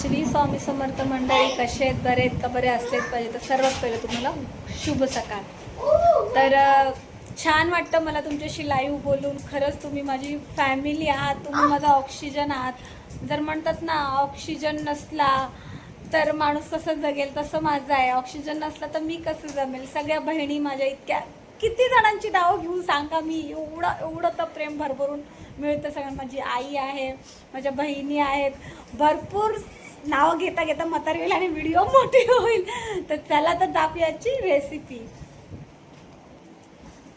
श्री स्वामी समर्थ मंडळी, कसे आहेत? बरे आहेत का? बरे असलेच पाहिजे. तर सर्वात पहिले तुम्हाला शुभ सकाळ. तर छान वाटतं मला तुमच्याशी लाईव्ह बोलून. खरंच तुम्ही माझी फॅमिली आहात, तुम्ही माझा ऑक्सिजन आहात. जर म्हणतात ना, ऑक्सिजन नसला तर माणूस कसं जगेल, तसं माझं आहे. ऑक्सिजन नसला तर मी कसं जमेल. सगळ्या बहिणी माझ्या इतक्या, किती जणांची नावं घेऊन सांगा मी. एवढं तर प्रेम भरभरून मिळतं सगळ्यांना. माझी आई आहे, माझ्या बहिणी आहेत, भरपूर नावं घेता घेता म्हातारी होईल आणि व्हिडिओ मोठी होईल. तर चला तर दाखवूयाची रेसिपी.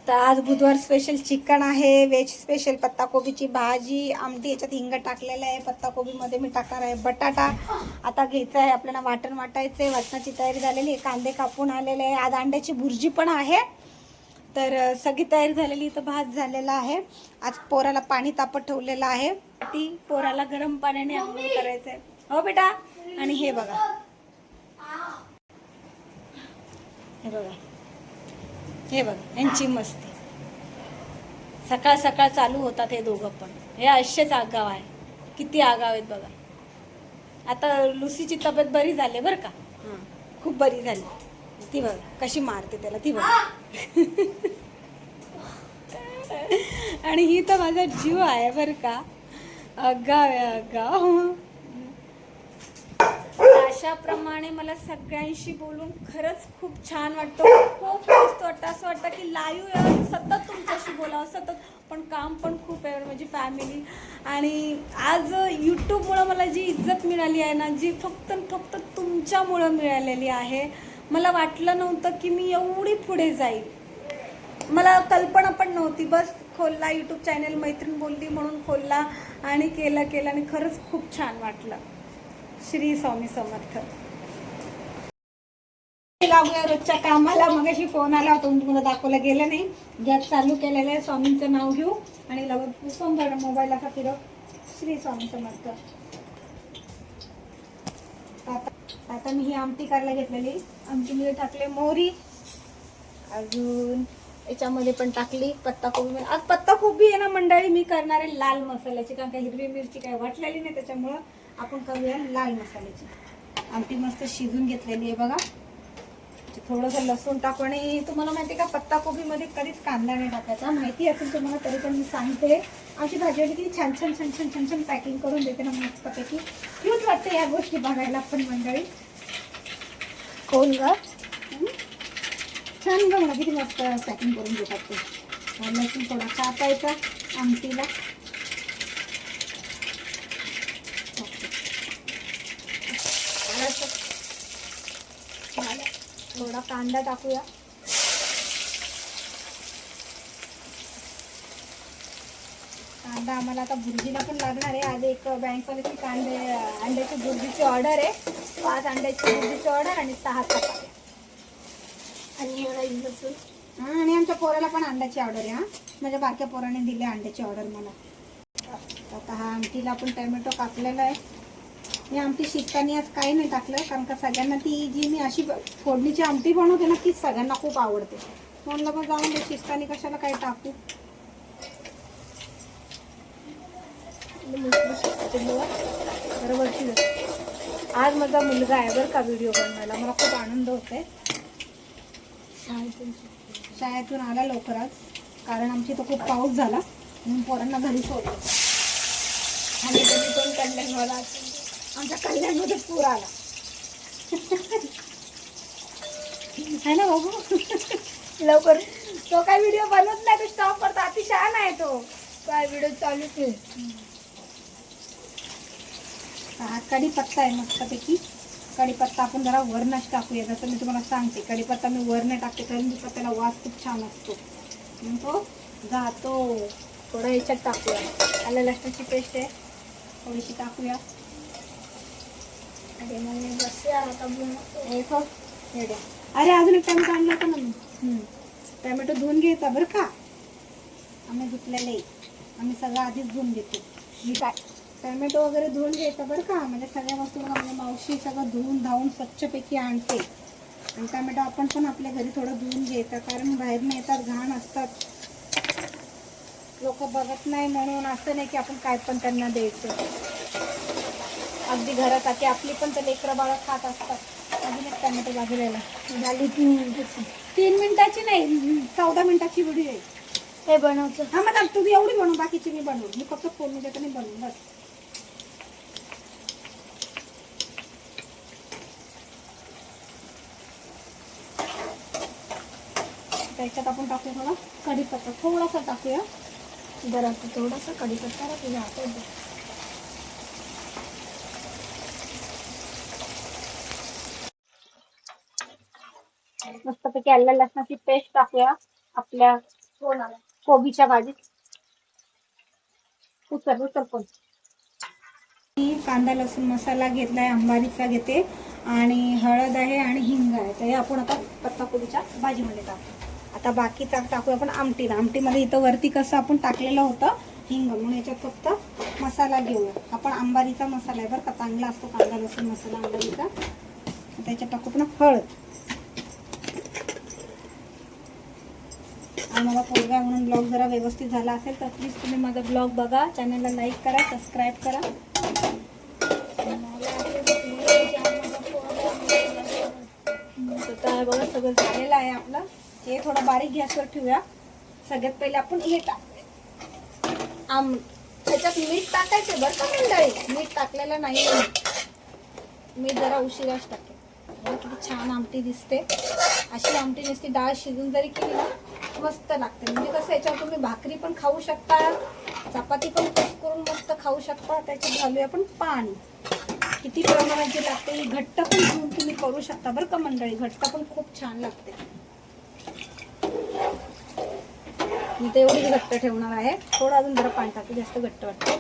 तर आज बुधवार स्पेशल चिकन आहे, व्हेज स्पेशल पत्ताकोबीची भाजी, आमटी. याच्यात हिंग टाकलेलं आहे. पत्ताकोबीमध्ये मी टाकणार आहे बटाटा. आता घ्यायचं आहे आपल्याला वाटण वाटायचं आहे. वाटणाची तयारी झालेली आहे. कांदे कापून आलेले आहे. आज अंड्याची भुर्जी पण आहे. तर सगळी तयारी झालेली. इथं भात झालेला आहे. आज पोराला पाणी तापत ठेवलेलं आहे. ती पोराला गरम पाण्याने आंघोळ करायचं आहे. हो बेटा. आणि हे बघा, हे बघा, हे बघा, यांची मस्ती. सकाळ सकाळ चालू होतात हे दोघं पण. हे असेच आगाव आहे. किती आगाव आहेत बघा. आता लुसीची तब्येत बरी झाली बरं का. खूप बरी झाली. ती बघा कशी मारते त्याला, ती बघा. आणि ही तर माझा जीव आहे बरं का. आगाव आहे, आगाव. अशाप्रमाणे मला सगळ्यांशी बोलून खरंच खूप छान वाटतं. खूप मस्त वाटतं. असं वाटतं की लाईव्ह सतत तुमच्याशी बोलावं, सतत. पण काम पण खूप आहे माझी फॅमिली. आणि आज यूट्यूबमुळं मला जी इज्जत मिळाली आहे ना, जी फक्त फक्त तुमच्यामुळं मिळालेली आहे. मला वाटलं नव्हतं की मी एवढी पुढे जाईल. मला कल्पना पण नव्हती. बस खोलला यूट्यूब चॅनल, मैत्रीण बोलली म्हणून खोलला आणि केलं आणि खरंच खूप छान वाटलं. श्री स्वामी समर्थ. लागूया रोजच्या कामाला. मगाशी फोन आला होता, तुम्हाला दाखवलं गेलं नाही. गॅस चालू केलेलं आहे. स्वामींचं नाव घेऊ आणि लगेच मोबाईल असा फिरव. श्री स्वामी समर्थ. आता मी ही आमटी करायला घेतलेली. आमटीमध्ये टाकले मोहरी, अजून याच्यामध्ये पण टाकली पत्ताकोबी. आज पत्ताकोबी आहे ना मंडळी, मी करणार आहे लाल मसाल्याची, कारण का हिरवी मिरची काय वाटलेली नाही, त्याच्यामुळं आपण करूया लाल मसाल्याची. आमटी मस्त शिजून घेतलेली आहे बघा. थोडंसं लसूण टाकू. आणि तुम्हाला माहिती आहे का, पत्ताकोबीमध्ये कधीच कांदा नाही टाकायचा. माहिती असेल तुम्हाला, तरी पण मी सांगते. आमची भाजी किती छान छान छान छान छान छान पॅकिंग करून देते ना, मस्तपैकी. क्यूट वाटते या गोष्टी बघायला पण मंडळी. कोण ग छान ग, मला किती मस्त पॅकिंग करून देतात ते. लसूण थोडा कापायचा आमटीला. थोडा कांदा टाकूया. कांदा आम्हाला आता भुर्जीला पण लागणार आहे. आज एक बँकवाल्याची अंड्याची भुर्जीची ऑर्डर आहे. 5 अंड्याची भुर्जीची ऑर्डर आणि 6 चपात्या. आणि आणि आमच्या पोराला पण अंड्याची ऑर्डर आहे. माझ्या बारक्या पोराने दिली अंड्याची ऑर्डर मला. आता हा आमटीला आपण टोमॅटो कापलेला आहे. मी आमटी शिजताना आज काही नाही टाकलं, कारण का सगळ्यांना ती जी मी अशी फोडणीची आमटी बनवते ना, तीच सगळ्यांना खूप आवडते. म्हणलं मग जाऊन दे, शिजताना कशाला काही टाकू. बरोबर. आज माझा मुलगा आहे बरं का व्हिडिओ बनवायला. मला खूप आनंद होतोय. शाळेतून आला लवकर आज, कारण आमची तो खूप पाऊस झाला म्हणून पोरांना घरी सोडलं. आणि त्यांनी पण कल्याणला, आमच्या कल्याणमध्ये पूर आला है ना बाबू. लवकर तो काय व्हिडिओ बनवत नाही, तो स्टॉप करतो. अतिशहाणा आहे तो. काय व्हिडिओ चालूच आहे. हा कढीपत्ता आहे मस्तपैकी. कढीपत्ता आपण जरा वरनच टाकूया. जसं मी तुम्हाला सांगते, कढीपत्ता मी वरनं टाकते, कढीपत्त्याला वास खूप छान असतो. म्हणून तो जातो. थोडं याच्यात टाकूया. आलं लसणाची पेस्ट आहे, थोडीशी टाकूया. अरे अजून एक टॅमॅटो आणला होता ना मी. टॅमॅटो धुवून घ्यायचा बरं का. आम्ही धुतलेले, आम्ही सगळं आधीच धुवून घेतो. मी काय टॅमॅटो वगैरे धुवून घ्यायचा बरं का. म्हणजे सगळ्या वस्तू मला मावशी सगळं धुवून धावून स्वच्छपैकी आणते. आणि टॅमॅटो आपण पण आपल्या घरी थोडं धुवून घ्यायचं, कारण बाहेरनं येतात, घाण असतात. लोक बघत नाही म्हणून असं नाही की आपण काय पण त्यांना द्यायचं. अगदी घरासाठी आपली पण तर लेकरं बाळं खात असतात. अजून एक टॅमॅटो बाजूला झाली 3 मिनिटाची. 3 मिनिटाची नाही 14 मिनिटाची व्हिडिओ आहे. हे बनवचं. हा मग तू एवढी बनव, बाकीची मी बनवू. मी फक्त फोन मध्ये नाही बनवू बस. त्याच्यात आपण टाकूया थोडा कढीपत्ता, थोडासा टाकूया. जरा थोडासा कढीपत्ता तुझ्या हातात दे. मस्तपैकी आलं लसणाची पेस्ट टाकूया आपल्या कोबीच्या भाजीत. उचल पण. मी कांदा लसूण मसाला घेतलाय, अंबारीचा घेते आणि हळद आहे आणि हिंग आहे. तर हे आपण आता पत्ताकोबीच्या भाजीमध्ये टाकू. आता बाकीचा टाकूया आपण आमटीला. आमटीमध्ये इथं वरती कसं आपण टाकलेलं होतं हिंग, म्हणून याच्यात फक्त मसाला घेऊया आपण. अंबारीचा मसाला आहे बरं का, चांगला असतो कांदा लसूण मसाला अंबारीचा. त्याच्यात टाकू पण हळद. आणि मला पोरगा म्हणून ब्लॉग जरा व्यवस्थित झाला असेल तर प्लीज तुम्ही माझा ब्लॉग बघा, चॅनलला लाईक करा, सबस्क्राईब करा. तर बघा सगळं झालेलं आहे आपलं. हे थोडं बारीक गॅसवर ठेवूया. सगळ्यात पहिले आपण हे टाकूया त्याच्यात मीठ टाकायचं बरं का मंडळी. मीठ टाकलेलं नाही, मीठ जरा उशिराच टाकेल. किती छान आमटी दिसते. अशी आमटी नुसती डाळ शिजून जरी केली ना मस्त लागते. म्हणजे कसं याच्यावर तुम्ही भाकरी पण खाऊ शकता, चपाती पण करून मस्त खाऊ शकता. त्याच्यात घालूया आपण पाणी. किती प्रमाणात जे लागते, ही घट्ट पण घेऊन तुम्ही करू शकता बरं का मंडळी. घट्ट पण खूप छान लागते. मी तर एवढीच घट्ट ठेवणार आहे. थोडं अजून जरा पाणी टाकू, जास्त घट्ट वाटतं.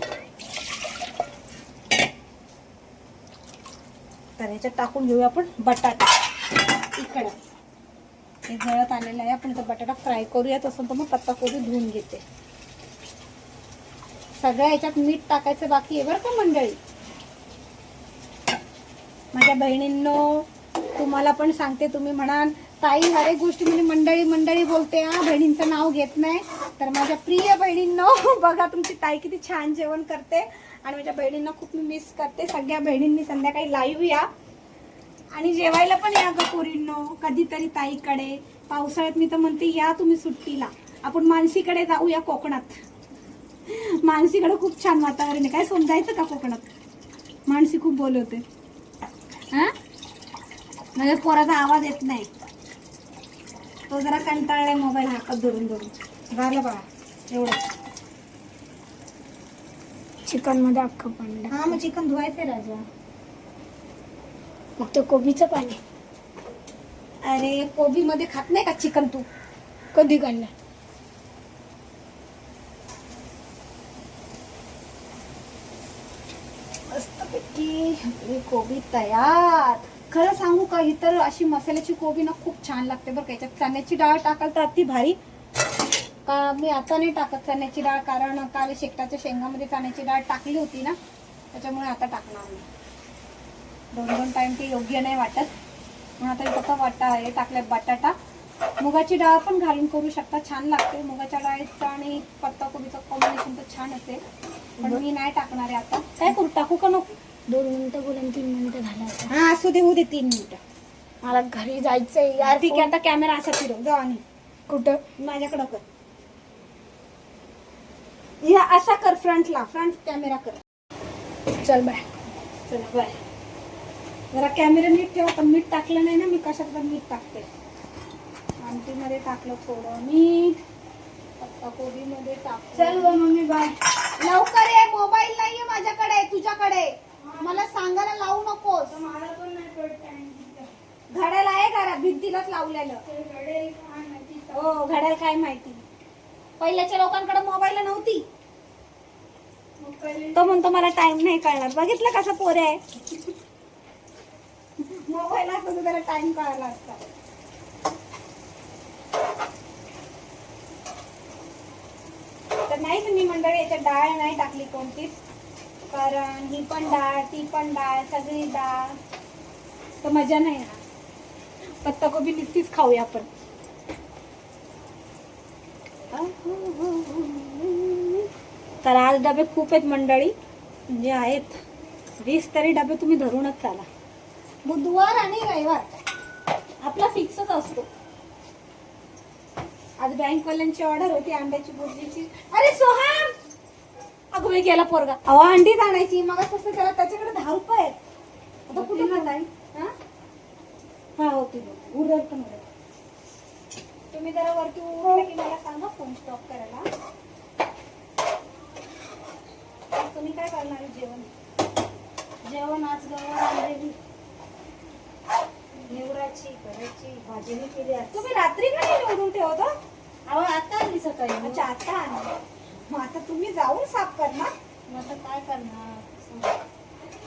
तर ह्याच्यात टाकून घेऊया आपण बटाटा. इकडं हे जळत आलेलं आहे. आपण इथं बटाटा फ्राय करूया. तसं तर मग पत्ताकोबी धुवून घेते. सगळ्या ह्याच्यात मीठ टाकायचं बाकी आहे बरं का मंडळी. माझ्या बहिणींनो तुम्हाला पण सांगते, तुम्ही म्हणाल ताई हर एक गोष्टी म्हणजे मंडळी मंडळी बोलते, हा बहिणींचं नाव घेत नाही. तर माझ्या प्रिय बहिणींनो बघा तुमची ताई किती छान जेवण करते आणि माझ्या बहिणींना खूप मी मिस करते. सगळ्या बहिणींनी संध्याकाळी लाईव्ह या आणि जेवायला पण या ग पोरींनो कधीतरी ताईकडे. पावसाळ्यात मी तर म्हणते या तुम्ही सुट्टीला. आपण मानसीकडे जाऊया कोकणात. मानसीकडे खूप छान वातावरण आहे. काय समजायचं का कोकणात? मानसी खूप बोलवते. हा म्हणजे पोराचा आवाज येत नाही, तो जरा कंटाळलाय मोबाईल हातात धरून धरून. झालं बघा एवढं. चिकन मध्ये अख्खं पाणी. हा मग चिकन धुवायचंय राजा. मग ते कोबीचं पाणी. अरे कोबी मध्ये खात नाही का चिकन तू? कधी काढलं? मस्तपैकी आपली कोबी तयार. खरं सांगू का, ही तर अशी मसाल्याची कोबी ना खूप छान लागते बरं का. याच्यात चण्याची डाळ टाकाल तर अति भारी. का मी आता नाही टाकत चण्याची डाळ, कारण काल शेकटाच्या शेंगामध्ये चण्याची डाळ टाकली होती ना, त्याच्यामुळे आता टाकणार नाही. 2-2 टाइम ते योग्य नाही वाटत. म्हणून आता फक्त हे टाकलंय बटाटा. मुगाची डाळ पण घालून करू शकता, छान लागते. मुगाच्या डाळीचं आणि पत्ताकोबीचं कॉम्बिनेशन तर छान असेल, पण मी नाही टाकणार आहे आता. काय करू, टाकू का नको? 2 मिनिटं बोलून 3 मिनिटं झालं. हा असू दे, होऊ दे 3 मिनिटं. मला घरी जायचंय यार. ठीक आहे, आता कॅमेरा असा फिरव जाऊ आणि कुठं? माझ्याकडं कर. या असा कर, फ्रंट कॅमेरा कर. चल बाय. चला बाय. जरा कॅमेरा नीट ठेवा. पण मीठ टाकलं नाही ना मी, कशात पण मीठ टाकते. आमटीमध्ये टाकलं थोडं मीठ, पत्ताकोबीमध्ये टाकलं. चल मम्मी बाय. लवकर ये, मोबाईल नाहीये माझ्याकडे, तुझ्याकडे. मला सांगायला लावू नकोस. घड्याळ आहे घरात, भिंतीलाच लावलेलं. हो घड्याळ काय माहिती. पहिल्याच्या लोकांकडे मोबाईल नव्हती. तो म्हणतो मला टाइम नाही कळणार. बघितलं कसं पोरे आहे. मोबाईल असतो तर त्याला टाइम कळायला असता. तर नाही तुम्ही मंडळी याच्यात डाळ नाही टाकली कोणतीच, कारण ही पण डाळ ती पण डाळ सगळी डाळ तर मजा नाही येणार. पत्ताकोबी नुसतीच खाऊया आपण. तर आज डबे खूप आहेत मंडळी, म्हणजे आहेत 20 तरी डबे तुम्ही धरूनच चाला. बुधवार आणि रविवार आपला फिक्सच असतो. आज बँकवाल्यांची ऑर्डर होती अंड्याची भुर्जीची. अरे सोहम, अगं मी गेला पोरगा. अहो अंडीच आणायची मग कसं त्याला त्याच्याकडे 10 रुपये आहेत. आता कुठे जाताय? हा होती उरल पण उरल. तुम्ही जरा वरती उरले की मला सांगा फोन स्टॉप करायला. तुम्ही काय करणार जेवण? जेवण आज गवार आणलेली निवडाची करायची भाजी नाही केली आज. तुम्ही रात्री काय निवडून ठेवतो? अहो आता आली सकाळी. अच्छा आता आणलं. मग आता तुम्ही जाऊन साफ करणार? मग आता काय करणार?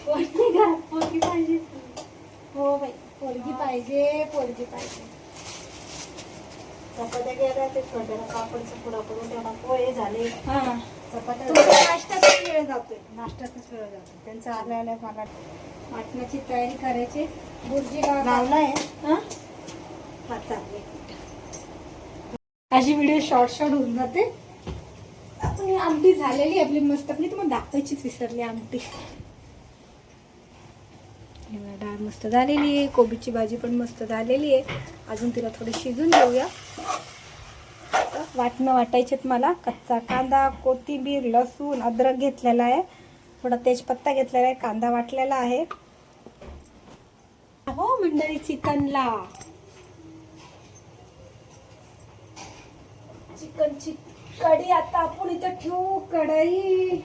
पोरगी पाहिजे. हो बाई, पोरगी पाहिजे, पोरगी पाहिजे. चपात्या गेल्या ते छोट्याला पापडचा पुडा करून त्याला पोहे झाले. हा चपात्या तुमचा नाश्त्याचाच वेळ जातोय. नाश्त्यातच वेळ जातो त्यांचं आल्या आल्या मला वाटण्याची तयारी करायची. भुर्जी लावलाय. हा चालेल. अशी व्हिडिओ शॉर्ट होऊन जाते. आपण ही आमटी झालेली आपली मस्त. आपली तुम्हाला दाखवायचीच विसरली आमटी. डाळ मस्त झालेली आहे. कोबीची भाजी पण मस्त झालेली आहे. अजून तिला थोडी शिजून घेऊया. वाटणं वाटायचेत मला. कच्चा कांदा, कोथिंबीर, लसूण, अद्रक घेतलेला आहे. थोडा तेजपत्ता घेतलेला आहे. कांदा वाटलेला आहे. हो मंडळी, चिकनला चिकनची कढी आता आपण इथं ठेवू. कढई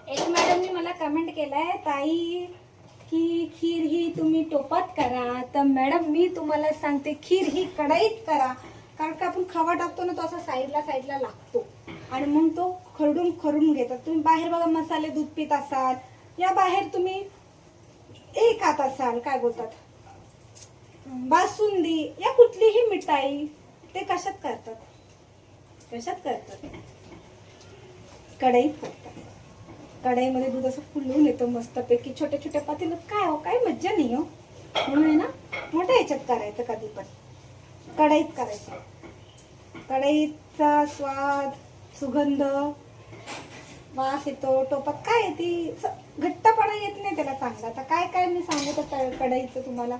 एक मॅडमने मला कमेंट केलाय, ताई की खीर ही तुम्ही टोपात करा. तर मॅडम मी तुम्हाला सांगते, खीर ही कढईत करा. कारण का आपण खवा टाकतो ना, तो असा साईडला लागतो आणि मग तो खरडून घेतात. तुम्ही बाहेर बघा मसाले दूध पित असाल, या बाहेर तुम्ही हे खात असाल, काय बोलतात, बासुंदी या कुठलीही मिठाई, ते कशात करतात? कढईत करतात. कढईमध्ये दूध असं फुलून येतं मस्तपैकी. छोट्या छोट्या पातेल्यात काय हो, काय मज्जा नाही हो. म्हणून आहे ना, मोठ्या ह्याच्यात करायचं. कधी पण कढईत करायचं. कढईचा स्वाद, सुगंध, वास येतो. टोपात काय येते, घट्टपणा येत नाही त्याला चांगला. आता काय काय मी सांगू तर कढईचं तुम्हाला.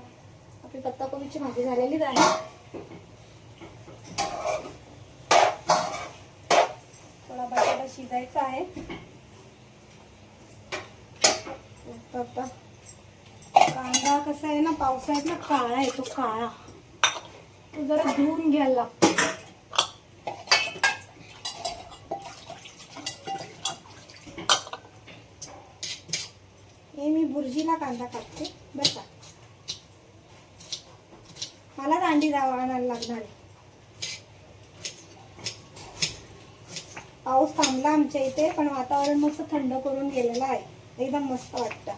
आपली पत्ताकोबीची भाजी झालेलीच आहे. थोडा बटाटा शिजायचा आहे. कांदा कसा आहे ना, पावसाळ्यात ना काळा येतो, काळा. तो जरा धुवून घ्यायला लागतो. हे मी भुर्जीला कांदा कापते बरं का. मला दांडी आणायला लागणार आहे. पाऊस थांबला आमच्या इथे, पण वातावरण मस्त थंड करून गेलेलं आहे. एकदम मस्त वाटतं.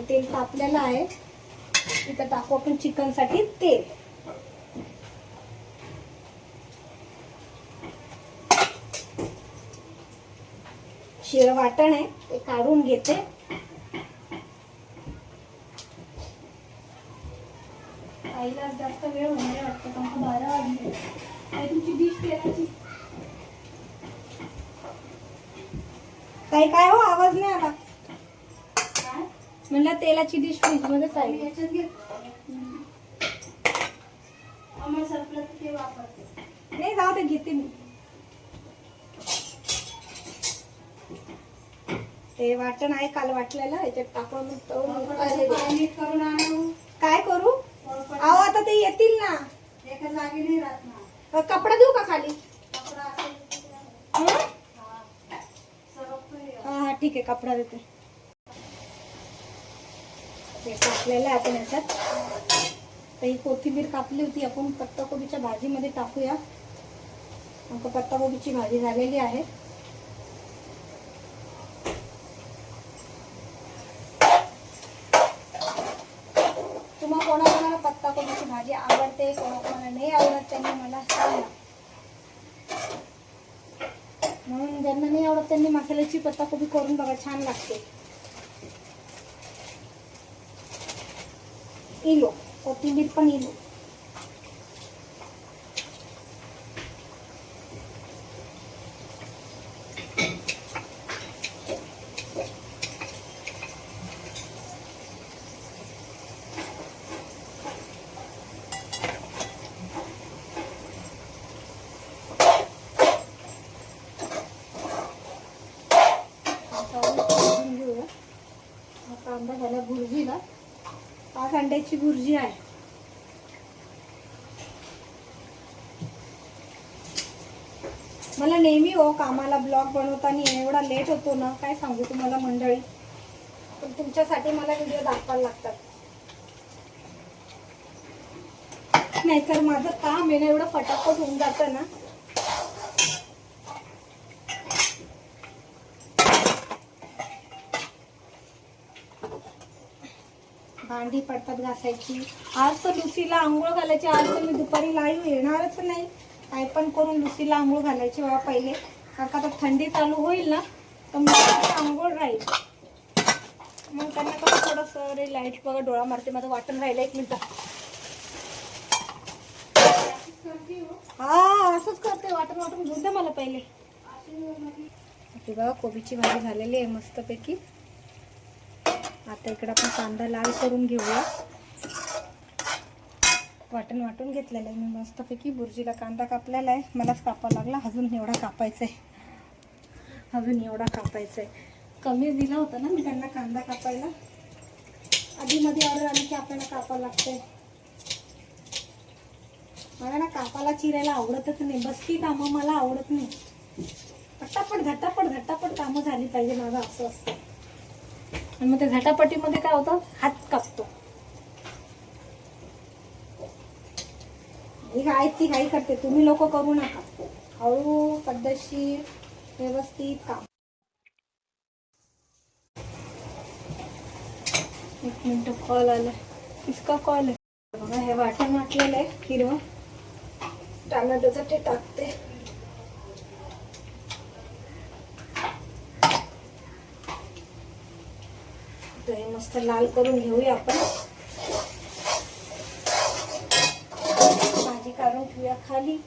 तेल तापलेलं आहे. इथं टाकू आपण चिकन साठी तेल. शिळ वाटण आहे ते काढून घेते. आईला जास्त वेळ होणार वाटतं, कारण 12 वाजले. तुमची डिश तेलाची काही काय हो, आवाज नाही आला. म्हणलं तेलाची डिश फ्रीज मध्ये पाहिजे. याच्यात घे. आम्हाला सरपलं तर ते वापरते. नाही जाऊ दे, घेते मी. ते वाटण आहे काल वाटलेलं, याच्यात टाकून करून आणू. काय करू? अहो आता ते येतील ना. एका जागी नाही राहत ना. कपडा देऊ का खाली? कपडा असेल हा ठीक आहे, कपडा देते. ते टाकलेलं आहे आपण याच्यात. तर ही कोथिंबीर कापली होती आपण पत्ताकोबीच्या भाजीमध्ये टाकूया. पत्ताकोबीची भाजी झालेली आहे. तुम्हाला कोणाकोणाला पत्ताकोबीची भाजी आवडते, कोणाकोणाला नाही आवडत, त्यांनी मला सांगा. म्हणून ज्यांना नाही आवडत त्यांनी मसाल्याची पत्ताकोबी करून बघा, छान लागते. इलो कोथिंबीर पण इलो. हा कांदा झाला भुर्जीला. 5 अंड्याची भुर्जी आहे. मला नेहमी कामाला ब्लॉग बनवताना एवढा लेट होतो ना, काय सांगू तुम्हाला मंडळी. पण तुमच्यासाठी मला व्हिडिओ दाखवायला लागतात, नाहीतर माझं काम आहे ना एवढं फटाफट होऊन जातं ना. भांडी पडतात घासायची. आज तर लुसीला आंघोळ घालायची. आज तर मी दुपारी लाईव्ह येणारच नाही. काय पण करून लुसीला आंघोळ घालायची बाबा पहिले, कारण का आता थंडी चालू होईल ना तर मग आंघोळ राहील. मग त्यांना कसं थोडंसं रे लाईट बघा डोळा मारते. माझं वाटण राहिलं. 1 मिनिट. हा असंच करते, वाटण वाटून घेऊन द्या मला पहिले. बघा कोबीची भाजी झालेली आहे मस्तपैकी. आता इकडे आपण कांदा लाल करून घेऊया. वाटण वाटून घेतलेलं आहे मी मस्तपैकी. भुर्जीला कांदा कापलेला आहे, मलाच कापावा लागला. अजून एवढा कापायचा आहे, अजून एवढा कापायचा आहे. कमी दिला होता ना मी त्यांना कांदा कापायला. आधीमध्ये ऑर्डर आली की आपल्याला कापावं लागतंय. मला ना कापाला चिरायला आवडतच नाही. बसती कामं मला आवडत नाही. झटापट झटापट झटापट कामं झाली पाहिजे, माझं असं असतं. आणि मग त्या झटापटीमध्ये काय होतं, हात कापतो. ही घाई ती घाई करते, तुम्ही लोक करू नका. हळू पद्धतशीर व्यवस्थित काम. 1 मिनिट, कॉल आला. किसका कॉल आहे बघा. हे वाटण वाटलेलं आहे हिरवं. टोमॅटोचं ते टाकते. तर हे मस्त लाल करून घेऊया आपण. भाजी काढून ठेवूया खाली.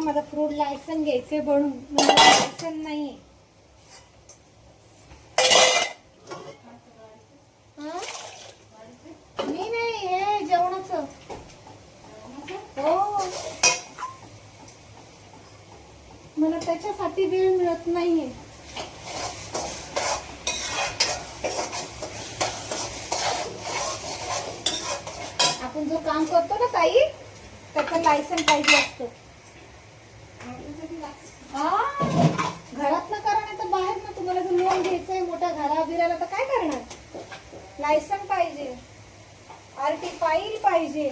माझा फ्रूट लायसन घ्यायचे बनून, माझं लायसन नाहीये. मी नाही, हे जेवणाचं. हो, मला त्याच्यासाठी वेळ मिळत नाहीये. आपण जो काम करतो ना ताई, त्याचं लायसन पाहिजे असतं. घरात ना करा, नाही तर बाहेर ना. तुम्हाला जर लोन घ्यायचंय मोठ्या घरा बिराला तर काय करणार, लायसन पाहिजे, आरटी फाईल पाहिजे.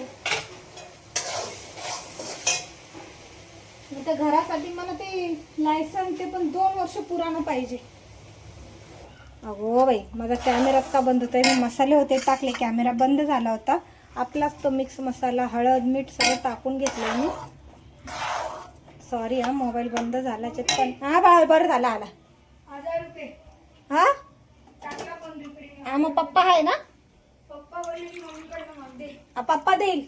तर घरासाठी मला ते लायसन, ते पण 2 वर्ष पुराणं पाहिजे. अगो बाई, माझा कॅमेराच का बंद होतोय. मी मसाले होते टाकले, कॅमेरा बंद झाला होता. आपलाच तो मिक्स मसाला, हळद मीठ सगळं टाकून घेतलं मी. सॉरी हा, मोबाईल बंद झाला. पण हा बा, बरं झाला आला. 1000 रुपये. हा हा, मग पप्पा आहे ना. पप्पा देईल.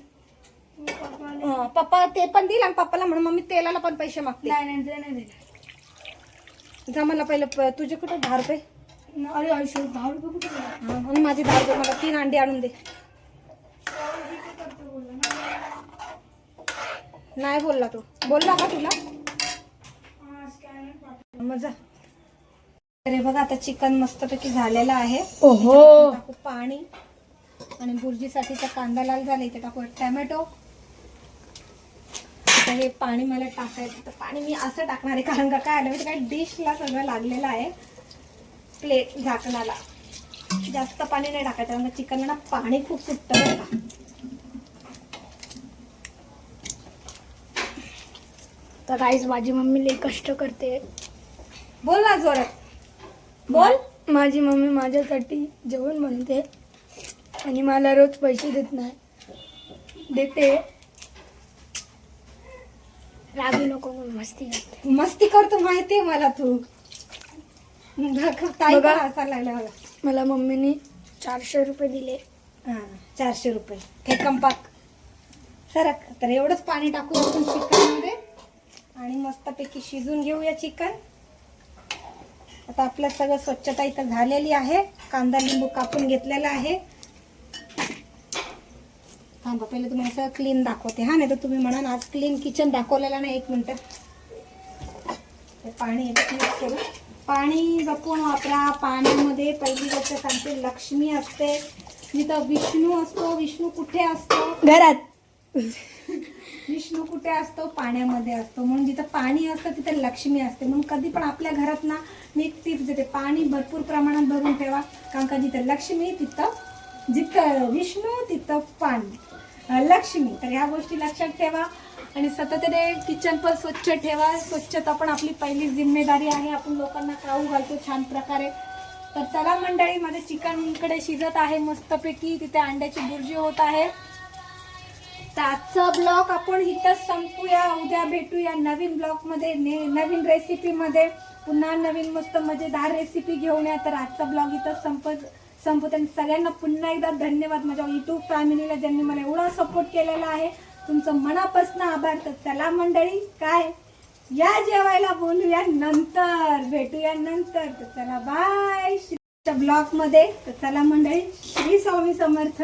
पप्पा ते पण देईल. आणि पप्पाला म्हणून मग मी तेलाला पण पैसे मागते. नाही जा. मला पहिलं तुझे कुठे 10 रुपये. अरे 10 रुपये कुठे. आणि माझे 10 रुपये मला 3 अंडी आणून दे. नाही बोलला तो. बोलला का तुला. मजा. अरे बघा, आता चिकन मस्तपैकी झालेलं आहे. ओहो. टाकू पाणी. आणि भुर्जीसाठीचा कांदा लाल झाला. इथे टाकू टोमॅटो. आता हे पाणी मला टाकायचं. तर पाणी मी असं टाकणार आहे, कारण का काय आलं काय डिशला सगळं लागलेलं आहे. प्लेट झाकणाला. जास्त पाणी नाही टाकायचं कारण चिकनला ना पाणी खूप सुटतं बरं का. तर गाईस माझी मम्मी लई कष्ट करते. बोल ना जोरात बोल. माझी मम्मी माझ्यासाठी जेवण बनवते आणि मला रोज पैसे देत नाही. देते. रागू नको म्हणून मस्ती करते. मस्ती करतो माहितीये मला तू. ताई बघा. पण हसायला लागल्या मला. मला मम्मीने 400 रुपये दिले. हा 400 रुपये फेकम पाक. सरक. तर एवढंच पाणी टाकू आपण चिकनमध्ये आणि मस्तपैकी शिजून घेऊया चिकन. आता आपलं सगळं स्वच्छता इथं झालेली आहे. कांदा लिंबू कापून घेतलेला आहे. थांबा पहिले तुम्हाला सगळं क्लीन दाखवते. हा नाही तर तुम्ही म्हणाल आज क्लीन किचन दाखवलेलं नाही. 1 मिनिट. पाणी मिक्स करू. पाणी जपून वापरा. पाण्यामध्ये पहिली गोष्ट सांगते लक्ष्मी असते. जिथं विष्णू असतो. विष्णू कुठे असतो? घरात. विष्णू कुठे असतो? पाण्यामध्ये असतो. म्हणून जिथं पाणी असतं तिथं लक्ष्मी असते. म्हणून कधी पण आपल्या घरात ना मी एक टिप्स देते, पाणी भरपूर प्रमाणात भरून ठेवा. कारण का जिथं लक्ष्मी तिथं जिथं विष्णू तिथं पाणी लक्ष्मी. तर ह्या गोष्टी लक्षात ठेवा आणि सतत किचन पण स्वच्छ ठेवा. स्वच्छता पण आपली पहिली जिम्मेदारी आहे. आपण लोकांना खाऊ घालतो छान प्रकारे. तर चला मंडळी, माझे चिकन इकडे शिजत आहे मस्तपैकी. तिथे अंड्याची बुर्जी होत आहे. तर आजचा ब्लॉग आपण इथंच संपूया. उद्या भेटूया नवीन ब्लॉगमध्ये, नवीन रेसिपीमध्ये. पुन्हा नवीन मस्त मजेदार रेसिपी घेऊन या. तर आजचा ब्लॉग इथंच संपत आणि सगळ्यांना पुन्हा एकदा धन्यवाद माझ्या यूट्यूब फॅमिलीला ज्यांनी मला एवढा सपोर्ट केलेला आहे. तुमचं मनापासून आभार. तर चला मंडळी, काय या जेवायला, बोलूया नंतर, भेटूया नंतर. तर चला बाय ब्लॉग मध्ये. तर चला मंडळी, श्री स्वामी समर्थ.